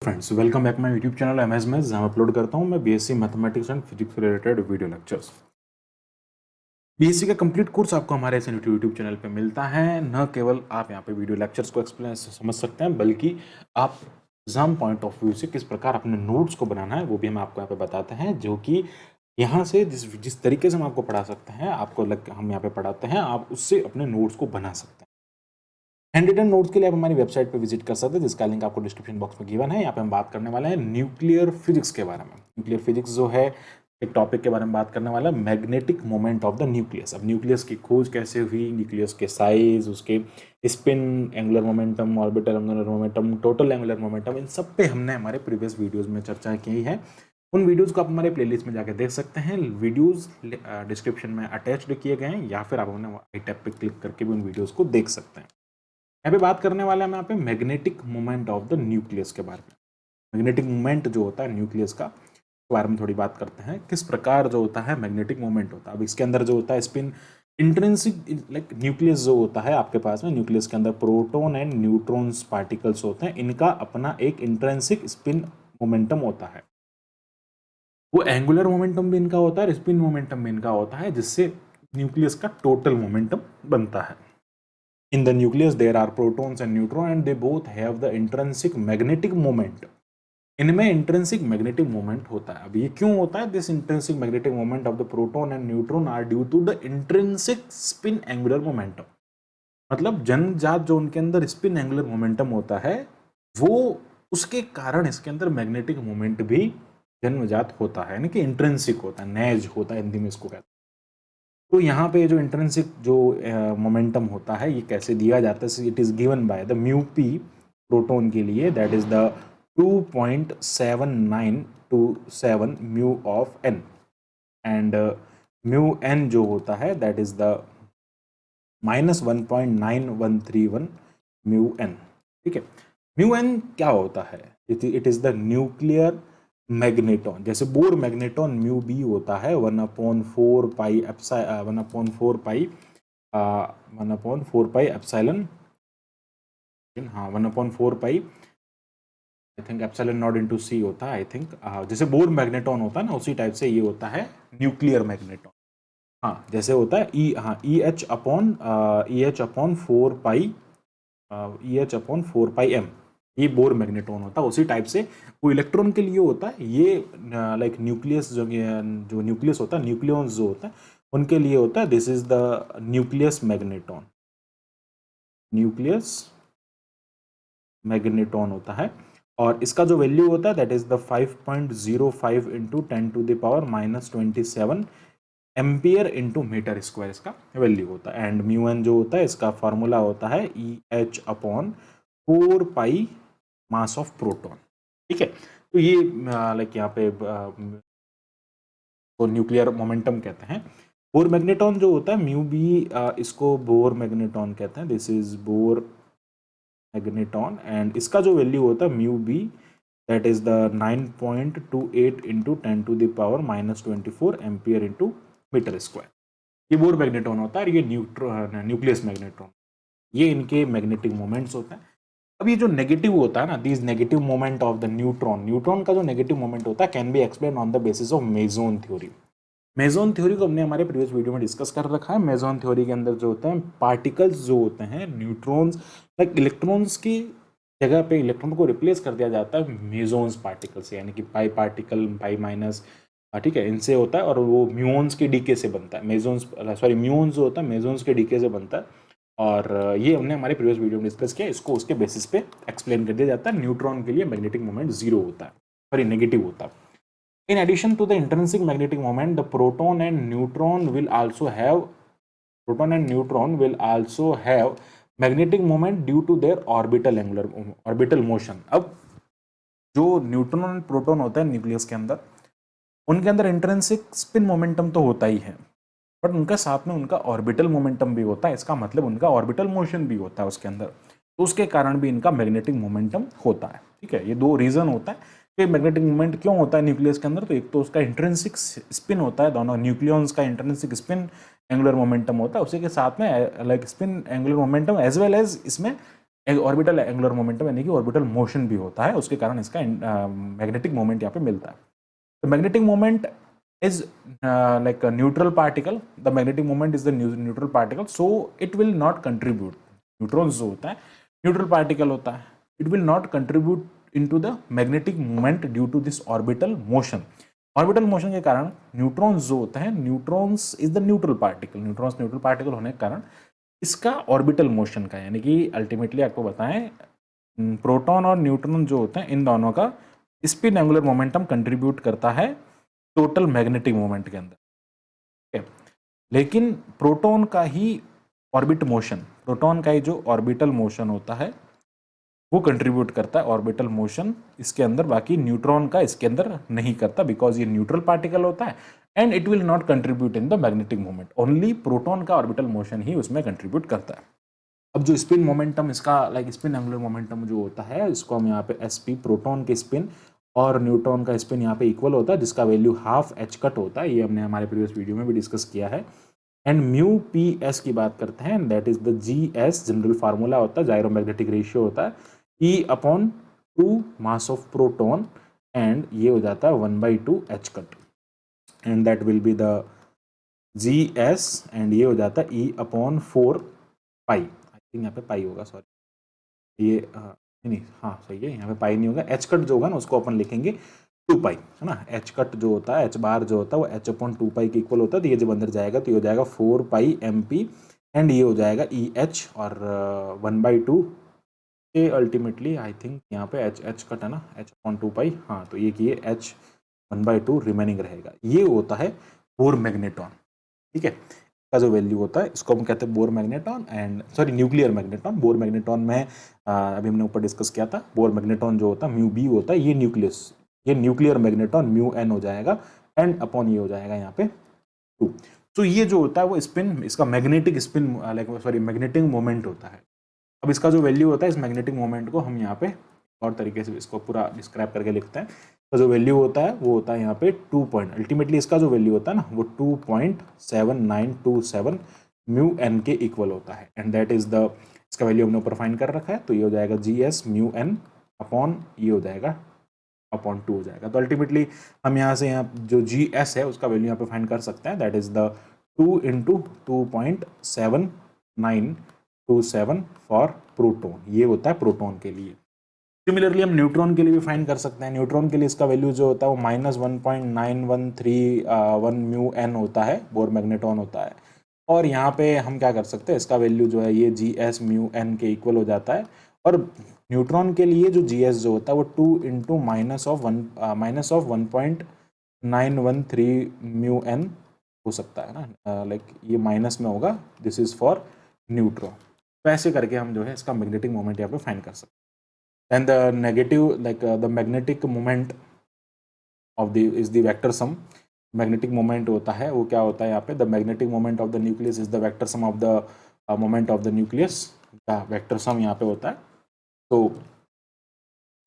Friends, welcome back my YouTube channel MS maths, जहां upload करता हूं मैं बीएससी मैथमेटिक्स एंड फिजिक्स से रिलेटेड वीडियो लेक्चर्स। बीएससी का कंप्लीट कोर्स आपको हमारे इस यूट्यूब चैनल पे मिलता है। न केवल आप यहां पे वीडियो लेक्चर्स को एक्सप्लेन समझ सकते हैं, बल्कि आप एग्जाम पॉइंट ऑफ व्यू से किस प्रकार अपने नोट्स को बनाना है वो भी हम आपको यहाँ पे बताते हैं, जो कि यहाँ से जिस जिस तरीके से हम आपको पढ़ा सकते हैं, हम यहाँ पे पढ़ाते हैं, आप उससे अपने नोट्स को बना सकते हैं। हैंड रिटन नोट्स के लिए आप हमारी वेबसाइट पर विजिट कर सकते हैं, जिसका लिंक आपको डिस्क्रिप्शन बॉक्स में गिवन है। यहाँ पे हम बात करने वाले हैं न्यूक्लियर फिजिक्स के बारे में। न्यूक्लियर फिजिक्स जो है एक टॉपिक के बारे में बात करने वाला है, magnetic moment of the nucleus. अब न्यूक्लियस की खोज कैसे हुई, न्यूक्लियस के साइज, उसके spin, angular momentum, orbital angular momentum, total angular momentum, इन सब पे हमने हमारे प्रीवियस वीडियोज में चर्चा की है। उन वीडियोज़ को आप हमारे प्लेलिस्ट में जाकर देख सकते हैं। वीडियोज़ डिस्क्रिप्शन में अटैच्ड किए गए हैं, या फिर आप उन्हें आई टैब पे क्लिक करके भी उन वीडियोज़ को देख सकते हैं। यहाँ पे बात करने वाला है मैं यहाँ पे magnetic moment of the nucleus के बारे में। मैग्नेटिक मोमेंट जो होता है न्यूक्लियस का, के बारे में थोड़ी बात करते हैं। किस प्रकार जो होता है मैग्नेटिक मोमेंट होता है। अब इसके अंदर जो होता है स्पिन, इंट्रिंसिक, लाइक न्यूक्लियस जो होता है आपके पास में, न्यूक्लियस के अंदर प्रोटॉन एंड न्यूट्रॉन्स पार्टिकल्स होते हैं। इनका अपना एक इंट्रिंसिक स्पिन मोमेंटम होता है। वो एंगुलर मोमेंटम भी इनका होता है, स्पिन मोमेंटम भी इनका होता है, जिससे न्यूक्लियस का टोटल मोमेंटम बनता है। In the nucleus, there are protons and neutrons, and they both have the intrinsic magnetic moment. इनमें इंट्रिंसिक मैग्नेटिक मोमेंट होता है। अब ये क्यों होता है? This intrinsic magnetic moment of the proton and neutron are due to the intrinsic spin angular momentum. मतलब जन्मजात जो उनके अंदर स्पिन एंगुलर मोमेंटम होता है, वो उसके कारण इसके अंदर मैग्नेटिक मोमेंट भी जन्मजात होता है, यानी कि इंट्रिंसिक होता है, नैज होता है, हिंदी में इसको कहते हैं। तो यहाँ पे जो इंट्रिंसिक जो मोमेंटम होता है, ये कैसे दिया जाता है? It is given by the mu p proton के लिए, that is the 2.7927 mu of N, and mu N जो होता है that is the -1.9131 mu N. ठीक है, म्यू एन क्या होता है? It is the nuclear magneton. जैसे बोर मैग्नेटॉन म्यू बी होता है 1/4 पाई एप्सिलॉन, हाँ 1/4 pi, I think epsilon naught into c होता है, आई थिंक। जैसे बोर मैग्नेटॉन होता है ना, उसी टाइप से ये होता है न्यूक्लियर मैग्नेटॉन। हाँ, जैसे होता है ई एच अपॉन 4 पाई एम, ये बोर मैग्नेटॉन होता है। उसी टाइप से वो इलेक्ट्रॉन के लिए होता है। ये लाइक न्यूक्लियस जो न्यूक्लियस होता है, न्यूक्लियॉन्स जो होता है, उनके लिए होता है। This is the nucleus magneton, nucleus magneton होता है। और इसका जो वैल्यू होता है that is the 5.05 into 10⁻⁻27 ampere into metre square, इसका वैल्यू होता है। एंड म्यू एन जो होता है, इसका फॉर्मूला होता है ई H upon 4 pi mass of proton. ठीक है, तो ये लाइक यहाँ पे तो न्यूक्लियर मोमेंटम कहते हैं। बोर मैग्नेटॉन जो होता है म्यू बी, इसको बोर मैग्नेटॉन कहते हैं। This is Bohr magneton, and इसका जो वैल्यू होता है mu B, that is the 9.28 into 10⁻⁻24 ampere into metre square. ये बोर मैग्नेटॉन होता है, और ये न्यूक्लियस मैग्नेटॉन, ये इनके मैग्नेटिक मोमेंट्स होते हैं। अब ये जो नेगेटिव होता है ना, this negative moment of the neutron का जो नेगेटिव मोमेंट होता है can be explain on the basis of meson theory. Meson theory को हमने हमारे प्रीवियस वीडियो में डिस्कस कर रखा है। मेसोन थ्योरी के अंदर जो होते हैं पार्टिकल्स जो होते हैं, न्यूट्रॉन्स, लाइक इलेक्ट्रॉन्स की जगह पे इलेक्ट्रॉन को रिप्लेस कर दिया जाता है मेसोन्स पार्टिकल से, यानी कि पाई पार्टिकल, पाई माइनस, ठीक है, इनसे होता है। और वो म्यून्स के डीके से बनता है। म्यून्स जो होता है मेसोन्स के डीके से बनता है। और ये हमने हमारे प्रीवियस वीडियो में डिस्कस किया। इसको उसके बेसिस पे एक्सप्लेन कर दिया जाता है। न्यूट्रॉन के लिए मैग्नेटिक मोमेंट 0 होता है, सॉरी नेगेटिव होता है। In addition to the intrinsic magnetic moment, the proton and neutron will also have magnetic moment due to their orbital motion. अब जो न्यूट्रॉन और प्रोटॉन होता है न्यूक्लियस के अंदर, उनके अंदर इंट्रिंसिक स्पिन मोमेंटम तो होता ही है, बट उनका साथ में उनका ऑर्बिटल मोमेंटम भी होता है। इसका मतलब उनका ऑर्बिटल मोशन भी होता है उसके अंदर, तो उसके कारण भी इनका मैग्नेटिक मोमेंटम होता है। ठीक है, ये दो रीजन होता है कि मैग्नेटिक मोमेंट क्यों होता है न्यूक्लियस के अंदर। तो एक तो उसका इंट्रिंसिक स्पिन होता है, दोनों न्यूक्लियॉन्स का इंट्रिंसिक स्पिन एंगुलर मोमेंटम होता है, उसी के साथ में like spin angular momentum as well as इसमें ऑर्बिटल एंगुलर मोमेंटम यानी कि ऑर्बिटल मोशन भी होता है, उसके कारण इसका मैग्नेटिक मोमेंट यहाँ पे मिलता है। तो magnetic moment is like a neutral particle. The magnetic moment is the neutral particle, so it will not contribute. Neutrons जो होता है neutral particle होता है, it will not contribute into the magnetic moment due to this orbital motion. Orbital motion के कारण neutrons जो होते हैं, neutrons is the neutral particle, neutrons neutral particle होने के कारण इसका ऑर्बिटल मोशन का, यानी कि अल्टीमेटली आपको बताएं प्रोटॉन और न्यूट्रॉन जो होते हैं इन दोनों का स्पिन एंगुलर मोमेंटम कंट्रीब्यूट करता है टोटल मैग्नेटिक मोमेंट के अंदर, ठीक है। लेकिन प्रोटॉन का ही ऑर्बिट मोशन, प्रोटॉन का ही जो ऑर्बिटल मोशन होता है वो कंट्रीब्यूट करता है ऑर्बिटल मोशन इसके अंदर, बाकी न्यूट्रॉन का इसके अंदर नहीं करता, बिकॉज ये न्यूट्रल पार्टिकल होता है and it will not contribute in the magnetic moment. Only proton का ऑर्बिटल मोशन ही उसमें कंट्रीब्यूट करता है। अब जो स्पिन मोमेंटम इसका लाइक स्पिन एंगुलर मोमेंटम जो होता है, इसको हम यहाँ पे एसपी, प्रोटॉन के स्पिन और न्यूट्रॉन का स्पिन यहाँ पे इक्वल होता है, जिसका वैल्यू हाफ एच कट होता है। ये हमने हमारे प्रीवियस वीडियो में भी डिस्कस किया है। एंड म्यू पी एस की बात करते हैं, that is the G S, general formula होता है, जायरोमैग्नेटिक रेशियो होता है ई upon 2 mass of proton, and ये हो जाता है 1/2 H cut, and that will be the G S, and ये हो जाता है ई अपॉन 4 पाई, आई थिंक यहाँ पे पाई होगा, सॉरी ये नहीं, हाँ सही है, यहाँ पे पाई नहीं होगा, एच कट जो होगा ना उसको अपन लिखेंगे 2 पाई, है ना। एच कट जो होता है, एच बार जो होता है वो एच अपॉन 2 पाई के इक्वल होता है, तो ये जब अंदर जाएगा तो ये हो जाएगा 4 पाई एम पी, एंड ये हो जाएगा ई एच, और 1/2 के अल्टीमेटली आई थिंक यहाँ पे एच कट है ना, एच अपॉन 2 पाई, हाँ तो ये कि एच 1/2 रिमेनिंग रहेगा। ये होता है बोर मैग्नेटॉन, ठीक है। का जो वैल्यू होता है इसको हम कहते हैं bore magneton, and sorry nuclear magneton. Bore magneton में अभी हमने ऊपर डिस्कस किया था, बोर मैग्नेटॉन जो होता है म्यू बी होता है, ये न्यूक्लियस, ये न्यूक्लियर मैग्नेटॉन म्यू एन हो जाएगा, एंड अपॉन ये हो जाएगा यहाँ पे 2। तो ये जो होता है वो स्पिन, इसका magnetic spin like sorry magnetic moment होता है। अब इसका जो वैल्यू होता है इस मैग्नेटिक मोमेंट को हम यहाँ पे और तरीके से इसको पूरा डिस्क्राइब करके लिखते हैं। तो जो वैल्यू होता है वो होता है यहाँ पे 2 पॉइंट, अल्टीमेटली इसका जो वैल्यू होता है ना वो 2.7927 म्यू एन के इक्वल होता है, एंड दैट इज द, इसका वैल्यू हमने ऊपर फाइंड कर रखा है, तो ये हो जाएगा G S mu N upon ये हो जाएगा अपॉन 2 हो जाएगा। तो अल्टीमेटली हम यहाँ से यहाँ जो जी एस है उसका वैल्यू यहाँ पे फाइंड कर सकते हैं, that is the 2 × 2.7927 for proton, ये होता है प्रोटॉन के लिए। सिमिलरली हम न्यूट्रॉन के लिए भी फाइंड कर सकते हैं। न्यूट्रॉन के लिए इसका वैल्यू जो होता है वो -1.9131 म्यू एन होता है, बोर मैग्नेटॉन होता है। और यहाँ पे हम क्या कर सकते हैं, इसका वैल्यू जो है ये जी एस म्यू एन के इक्वल हो जाता है, और न्यूट्रॉन के लिए जो जी एस जो होता है वो 2 × -1.913 म्यू एन हो सकता है ना, लाइक ये माइनस में होगा, दिस इज फॉर न्यूट्रॉन। तो ऐसे करके हम जो है इसका मैग्नेटिक मोमेंट यहाँ पे फाइंड कर सकते हैं। And the negative, like the magnetic moment of the is the vector sum. Magnetic moment होता है वो क्या होता है यहाँ पे, the magnetic moment of the nucleus is the vector sum of the moment of the nucleus का vector sum यहाँ पे होता है। तो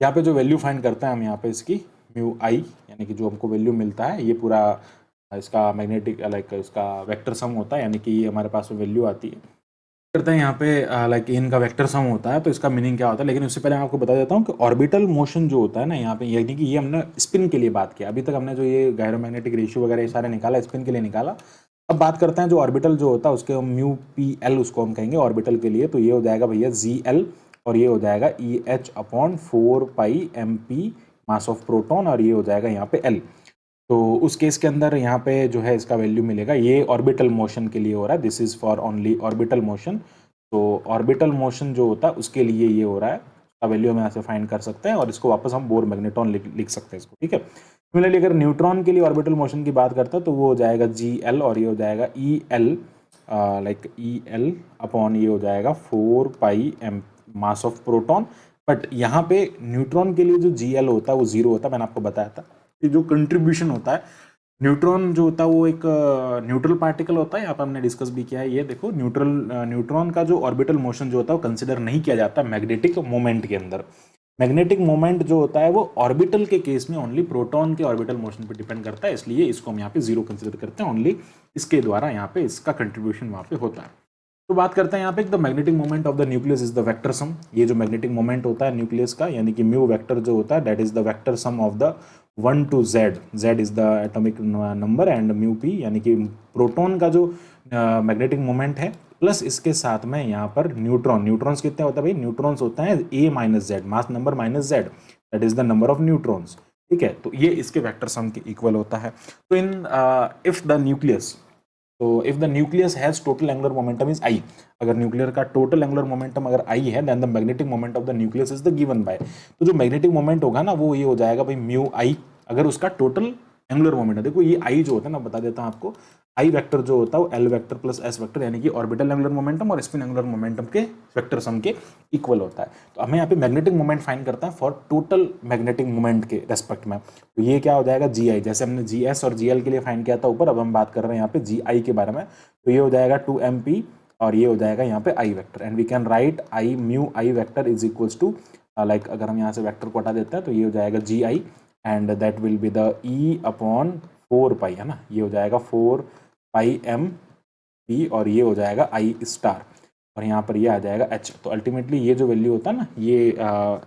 यहाँ पे जो वैल्यू फाइंड करते हैं हम यहाँ पे इसकी म्यू आई, यानी कि जो हमको वैल्यू मिलता है ये पूरा इसका मैग्नेटिक लाइक इसका वेक्टर सम होता है, यानी कि ये हमारे पास वैल्यू आती है करते हैं यहाँ पे लाइक इनका वेक्टर सम होता है। तो इसका मीनिंग क्या होता है, लेकिन उससे पहले मैं आपको बता देता हूँ कि ऑर्बिटल मोशन जो होता है ना यहाँ पे, यानी कि ये हमने स्पिन के लिए बात किया, अभी तक हमने जो ये गायरोमैग्नेटिक रेशियो वगैरह ये सारे निकाला स्पिन के लिए निकाला। अब बात करते हैं जो ऑर्बिटल जो होता है उसके म्यू पी एल उसको हम कहेंगे ऑर्बिटल के लिए, तो ये हो जाएगा भैया जी एल, और ये हो जाएगा E H upon 4 pi M P mass of proton, और ये हो जाएगा यहाँ पे एल। तो उस केस के अंदर यहाँ पे जो है इसका वैल्यू मिलेगा, ये ऑर्बिटल मोशन के लिए हो रहा है, this is for only orbital motion. तो ऑर्बिटल मोशन जो होता है उसके लिए ये हो रहा है, उसका वैल्यू हम यहाँ से फाइंड कर सकते हैं, और इसको वापस हम बोर मैग्नेटॉन लिख सकते हैं इसको, ठीक है। सिमिलरली अगर न्यूट्रॉन के लिए ऑर्बिटल मोशन की बात करते हैं तो वो हो जाएगा जी एल, और ये हो जाएगा E L, like E L upon ये हो जाएगा 4 pi m mass of proton. But यहाँ पे न्यूट्रॉन के लिए जो जी एल होता है वो 0 होता है, मैंने आपको बताया था कि जो कंट्रीब्यूशन होता है न्यूट्रॉन जो होता है वो एक न्यूट्रल पार्टिकल होता है, यहाँ पर हमने डिस्कस भी किया है। ये देखो न्यूट्रॉन का जो ऑर्बिटल मोशन जो होता है वो कंसिडर नहीं किया जाता मैग्नेटिक मोमेंट के अंदर। मैग्नेटिक मोमेंट जो होता है वो ऑर्बिटल के केस में ओनली प्रोटॉन के ऑर्बिटल मोशन पर डिपेंड करता है, इसलिए इसको हम यहाँ पे 0 कंसिडर करते हैं, ओनली इसके द्वारा यहाँ पे इसका कंट्रीब्यूशन वहाँ पे होता है। तो बात करते हैं यहाँ पे the magnetic moment of the nucleus is the vector sum. ये जो मैग्नेटिक मोमेंट होता है न्यूक्लियस का, यानी कि म्यू वेक्टर जो होता है, that is the vector sum of the 1 to z। z is the atomic number and mu P यानी कि प्रोटॉन का जो मैग्नेटिक मोमेंट है, प्लस इसके साथ में यहाँ पर न्यूट्रॉन्स कितने होते हैं भाई, न्यूट्रॉन्स होते हैं a minus Z, mass number minus Z, that is the number of neutrons. ठीक है, तो ये इसके वेक्टर सम के इक्वल होता है। तो इन इफ द न्यूक्लियस, तो if the nucleus has total angular momentum is I, अगर न्यूक्लियर का टोटल एंगुलर मोमेंटम अगर आई है, then the magnetic moment of the nucleus is the given by. तो जो मैग्नेटिक मोमेंट होगा ना वो ये हो जाएगा भाई म्यू आई, अगर उसका टोटल एंगुलर मोमेंट है। देखो ये आई जो होता है ना, बता देता हूं आपको, आई वेक्टर जो होता है वो L vector plus S vector यानी कि ऑर्बिटल एंगुलर मोमेंटम और स्पिन एंगुलर मोमेंटम के वेक्टर सम के इक्वल होता है। तो हमें यहाँ पे मैग्नेटिक मोमेंट फाइंड करता है फॉर टोटल मैग्नेटिक मोमेंट के रेस्पेक्ट में। तो ये क्या हो जाएगा, जी आई, जैसे हमने जी एस और जी एल के लिए फाइंड किया था ऊपर, अब हम बात कर रहे हैं यहाँ पे जी आई के बारे में। तो ये हो जाएगा 2mp और ये हो जाएगा यहाँ पे I vector, and we can write I mu I vector is equals to like, अगर हम यहाँ से वेक्टर को हटा देते हैं तो ये हो जाएगा G I and that will be the E upon 4 pi, है ना, ये हो जाएगा 4 पाई एम पी और ये हो जाएगा आई स्टार और यहाँ पर ये आ जाएगा एच। तो अल्टीमेटली ये जो वैल्यू होता है ना, ये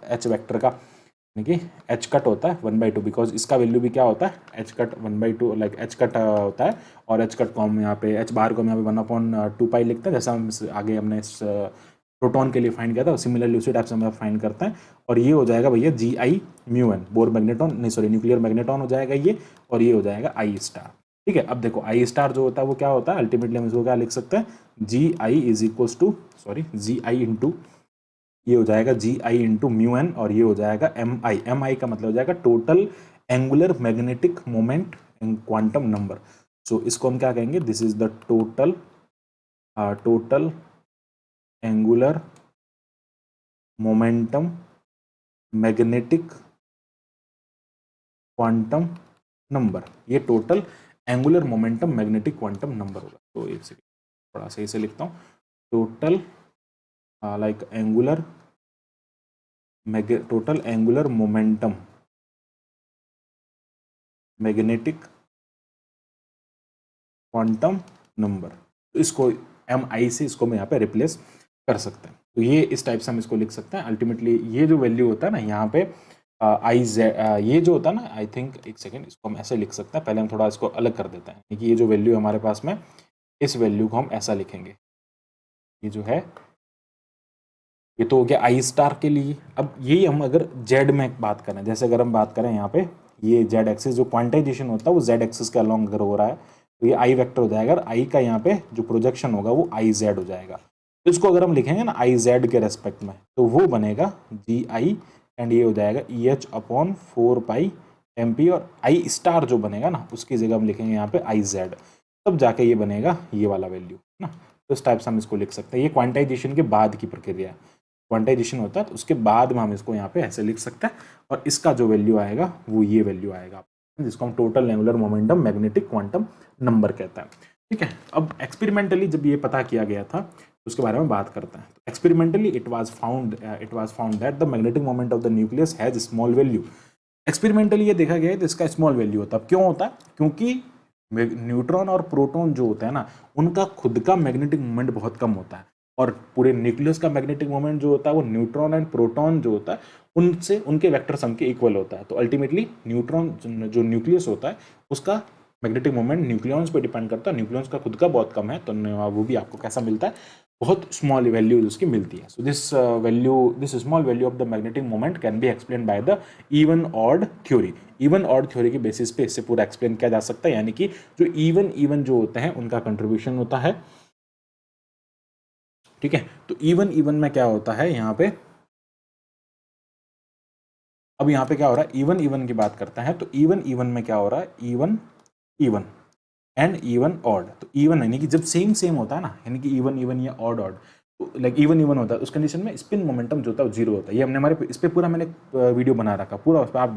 एच वेक्टर का यानी कि एच कट होता है 1/2, बिकॉज इसका वैल्यू भी क्या होता है, H cut 1/2, like H cut होता है। और एच कट को हम यहाँ पे एच बार को हम यहाँ पे 1/2 पाई लिखते हैं, जैसा हम आगे हमने इस प्रोटॉन के लिए फाइंड किया था, सिमिलरली उसी टाइप से हम फाइंड करते हैं। और ये हो जाएगा भैया जी आई म्यू एन, बोर मैग्नेटॉन नहीं सॉरी न्यूक्लियर मैग्नेटॉन हो जाएगा ये, और ये हो जाएगा आई स्टार। ठीक है, अब देखो आई स्टार जो होता है वो क्या होता है, अल्टीमेटली हम इसको क्या लिख सकते हैं, G I is equals to G I into, ये हो जाएगा G I into mu N और ये हो जाएगा एम आई का मतलब हो जाएगा total angular magnetic moment in quantum number. So इसको हम क्या कहेंगे, this is the total angular momentum magnetic quantum number, ये total angular momentum magnetic quantum number होगा। तो एक सेकेंड थोड़ा सही से लिखता हूँ, total like total angular momentum magnetic quantum number. तो इसको एम आई से इसको मैं यहाँ पे रिप्लेस कर सकते हैं। तो ये इस टाइप से हम इसको लिख सकते हैं। अल्टीमेटली ये जो वैल्यू होता है ना यहाँ पे आई जेड, ये जो होता है ना, आई थिंक एक सेकेंड इसको हम ऐसे लिख सकते हैं। पहले हम थोड़ा इसको अलग कर देते हैं कि ये जो वैल्यू हमारे पास में, इस वैल्यू को हम ऐसा लिखेंगे, ये जो है ये तो हो गया आई स्टार के लिए। अब यही हम अगर जेड में बात करें, जैसे अगर हम बात करें यहाँ पे ये जेड एक्सिस जो क्वांटाइजेशन होता है वो जेड एक्सिस के अलॉन्ग अगर हो रहा है तो ये आई वेक्टर हो जाएगा, और आई का यहाँ पे जो प्रोजेक्शन होगा वो आई जेड हो जाएगा। तो इसको अगर हम लिखेंगे ना आई जेड के रेस्पेक्ट में तो वो बनेगा जी आई एंड ये हो जाएगा E H upon 4 pi M P, और आई स्टार जो बनेगा ना उसकी जगह हम लिखेंगे यहाँ पे आई जेड, तब जाके ये बनेगा ये वाला वैल्यू ना। तो इस टाइप से हम इसको लिख सकते हैं। ये क्वांटाइजेशन के बाद की प्रक्रिया है, क्वांटाइजेशन होता है तो उसके बाद में हम इसको यहाँ पे ऐसे लिख सकते हैं, और इसका जो वैल्यू आएगा वो ये वैल्यू आएगा जिसको हम total angular momentum magnetic quantum number कहता है। ठीक है, अब एक्सपेरिमेंटली जब ये पता किया गया था तो उसके बारे में बात करते हैं। Experimentally it was found that the magnetic moment of the nucleus has small value. Experimentally ये देखा गया है तो इसका स्मॉल वैल्यू होता है। क्यों होता है, क्योंकि न्यूट्रॉन और प्रोटॉन जो होता है ना उनका खुद का मैग्नेटिक मोमेंट बहुत कम होता है, और पूरे न्यूक्लियस का मैग्नेटिक मोमेंट जो होता है वो न्यूट्रॉन एंड प्रोटॉन जो होता है उनसे उनके वेक्टर सम के इक्वल होता है। तो अल्टीमेटली न्यूट्रॉन जो न्यूक्लियस होता है उसका मैग्नेटिक मोमेंट न्यूक्लियॉन्स पे डिपेंड करता है, न्यूक्लियॉन्स का खुद का बहुत कम है, तो वो भी आपको कैसा मिलता है, बहुत स्मॉल वैल्यू उसकी मिलती है। So this small value of the magnetic moment can be explain by the even odd theory. Even odd theory की बेसिस पे इससे पूरा एक्सप्लेन किया जा सकता है, यानी कि जो इवन जो होते हैं उनका कंट्रीब्यूशन होता है। ठीक है, तो इवन में क्या होता है यहाँ पे, अब यहाँ पे क्या हो रहा है, इवन की बात करते हैं तो इवन में क्या हो रहा है, इवन एंड इवन ऑड। तो इवन यानी कि जब सेम होता है ना, यानी कि इवन या ऑड तो लाइक इवन होता है उस कंडीशन में स्पिन मोमेंटम जो होता है वो जीरो होता है। ये हमने हमारे इस पे पूरा मैंने वीडियो बना रखा पूरा, उस पर आप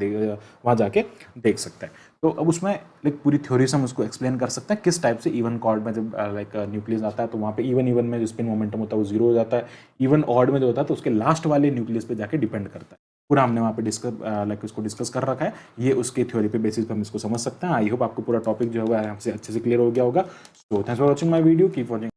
वहाँ जाके देख सकते हैं। तो अब उसमें लाइक पूरी थ्योरी से हम उसको एक्सप्लेन कर सकते हैं किस टाइप से इवन कॉर्ड में जब लाइक न्यूक्लियस आता है तो वहाँ पे इवन में जो स्पिन मोमेंटम होता है वो जीरो हो जाता है। इवन ऑड में जो होता है तो उसके लास्ट वाले न्यूक्लियस पे जाके डिपेंड करता है। पूरा हमने वहाँ पे डिस्कस कर रखा है। ये उसके थ्योरी पे बेसिस पे हम इसको समझ सकते हैं। आई होप आपको पूरा टॉपिक जो होगा हमसे अच्छे से क्लियर हो गया होगा। So thanks for watching my video, keep watching.